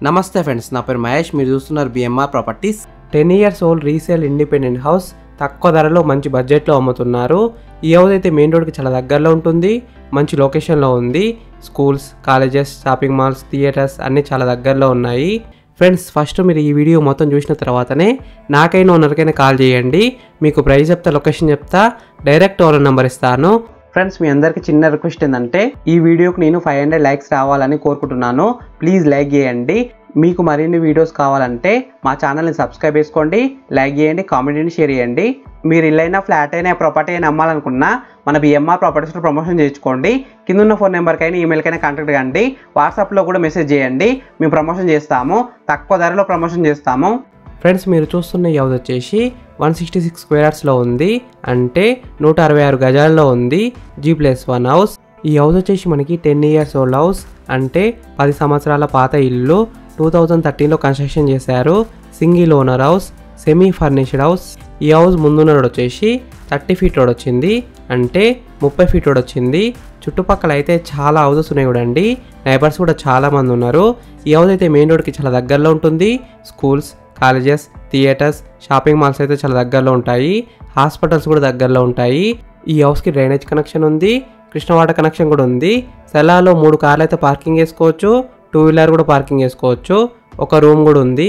నమస్తే ఫ్రెండ్స్, నా పేరు మహేష్. మీరు చూస్తున్నారు BMR properties. 10 years old resale independent house తక్కువ ధరలో మంచి బడ్జెట్లో అమ్ముతున్నారు. ఈ హౌస్ అయితే మెయిన్ రోడ్కి చాలా దగ్గరలో ఉంటుంది, మంచి లొకేషన్లో ఉంది. Schools, colleges, shopping malls, theatres అన్నీ చాలా దగ్గరలో ఉన్నాయి. ఫ్రెండ్స్, ఫస్ట్ మీరు ఈ వీడియో మొత్తం చూసిన తర్వాతనే నాకైనా ఓనర్కైనా కాల్ చేయండి. మీకు ప్రైస్ చెప్తా, లొకేషన్ చెప్తా, డైరెక్ట్ ఓనర్ నెంబర్ ఇస్తాను. ఫ్రెండ్స్, మీ అందరికీ చిన్న రిక్వెస్ట్ ఏంటంటే ఈ వీడియోకి నేను 500 లైక్స్ రావాలని కోరుకుంటున్నాను. ప్లీజ్ లైక్ చేయండి. మీకు మరిన్ని వీడియోస్ కావాలంటే మా ఛానల్ని సబ్స్క్రైబ్ చేసుకోండి, లైక్ చేయండి, కామెంట్ చేయండి, షేర్ చేయండి. మీరు ఇల్లైనా, ఫ్లాట్ అయినా, ప్రాపర్టీ అయినా అమ్మాలనుకున్నా మన బిఎంఆర్ ప్రాపర్టీస్లో ప్రమోషన్ చేయించుకోండి. కింద ఉన్న ఫోన్ నెంబర్కైనా, ఈమెయిల్కైనా కాంటాక్ట్ కండి. వాట్సాప్లో కూడా మెసేజ్ చేయండి, మేము ప్రమోషన్ చేస్తాము. తక్కువ ధరలో ప్రమోషన్ చేస్తాము. ఫ్రెండ్స్, మీరు చూస్తున్న ఈ హౌస్ వచ్చేసి 166 స్క్వేర్ యార్డ్స్లో ఉంది, అంటే 166 గజాల్లో ఉంది. G+1 house. ఈ హౌస్ వచ్చేసి మనకి 10 years ఓల్డ్ హౌస్, అంటే 10 సంవత్సరాల పాత ఇల్లు. 2013లో కన్స్ట్రక్షన్ చేశారు. Single owner house, semi furnished house. ఈ హౌస్ ముందున్న రోడ్ వచ్చేసి 30 feet రోడ్ వచ్చింది, అంటే 30 feet రోడ్ వచ్చింది. చుట్టుపక్కల అయితే చాలా హౌసెస్ ఉన్నాయి చూడండి. నైబర్స్ కూడా చాలా మంది ఉన్నారు. ఈ హౌస్ అయితే మెయిన్ రోడ్కి చాలా దగ్గరలో ఉంటుంది. Schools, colleges, theatres, shopping malls అయితే చాలా దగ్గరలో ఉంటాయి. హాస్పిటల్స్ కూడా దగ్గరలో ఉంటాయి. ఈ హౌస్కి డ్రైనేజ్ కనెక్షన్ ఉంది, కృష్ణ వాటర్ కనెక్షన్ కూడా ఉంది. సెల్లార్లో 3 కార్లు అయితే పార్కింగ్ చేసుకోవచ్చు, 2 వీలర్ కూడా పార్కింగ్ చేసుకోవచ్చు. ఒక రూమ్ కూడా ఉంది.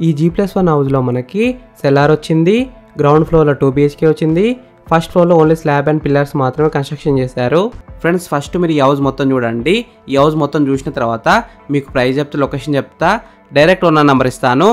ఈ G+1 హౌస్లో మనకి సెల్లార్ వచ్చింది. గ్రౌండ్ ఫ్లోర్లో 2 BHK వచ్చింది. ఫస్ట్ ఫ్లోర్లో ఓన్లీ స్లాబ్ అండ్ పిల్లర్స్ మాత్రమే కన్స్ట్రక్షన్ చేశారు. ఫ్రెండ్స్, ఫస్ట్ మీరు ఈ హౌస్ మొత్తం చూడండి. ఈ హౌస్ మొత్తం చూసిన తర్వాత మీకు ప్రైస్ చెప్తా, లొకేషన్ చెప్తా, డైరెక్ట్ ఓనర్ నెంబర్ ఇస్తాను.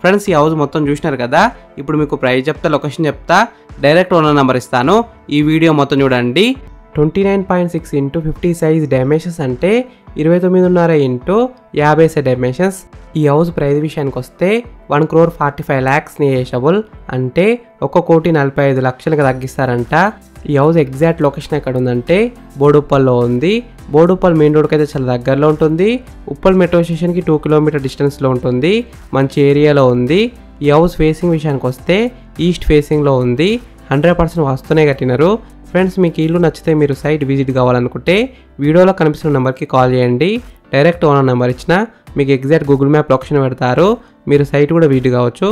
ఫ్రెండ్స్, ఈ హౌస్ మొత్తం చూసినారు కదా. ఇప్పుడు మీకు ప్రైస్ చెప్తా, లొకేషన్ చెప్తా, డైరెక్ట్ ఓనర్ నెంబర్ ఇస్తాను. ఈ వీడియో మొత్తం చూడండి. 29.6 x 50 సైజ్ డైమెన్షన్స్, అంటే 29.5 x 50 డైమెన్షన్స్. ఈ హౌస్ ప్రైస్ విషయానికి వస్తే 1,45,00,000 నెగోషియబుల్, అంటే 1,45,00,000కి తగ్గిస్తారంట. ఈ హౌస్ ఎగ్జాక్ట్ లొకేషన్ ఎక్కడ ఉందంటే బోడుప్పల్లో ఉంది. బోడుప్పల్ మెయిన్ రోడ్కి అయితే చాలా దగ్గరలో ఉంటుంది. ఉప్పల్ మెట్రో స్టేషన్కి 2 kilometer డిస్టెన్స్లో ఉంటుంది. మంచి ఏరియాలో ఉంది. ఈ హౌస్ ఫేసింగ్ విషయానికి వస్తే ఈస్ట్ ఫేసింగ్లో ఉంది. 100% వాస్తునే కట్టినారు. ఫ్రెండ్స్, మీకు ఇల్లు నచ్చితే మీరు సైట్ విజిట్ కావాలనుకుంటే వీడియోలో కనిపిస్తున్న నెంబర్కి కాల్ చేయండి. డైరెక్ట్ ఓనర్ నెంబర్ ఇచ్చిన మీకు ఎగ్జాక్ట్ గూగుల్ మ్యాప్ లొకేషన్ పెడతారు. మీరు సైట్ కూడా విజిట్ కావచ్చు.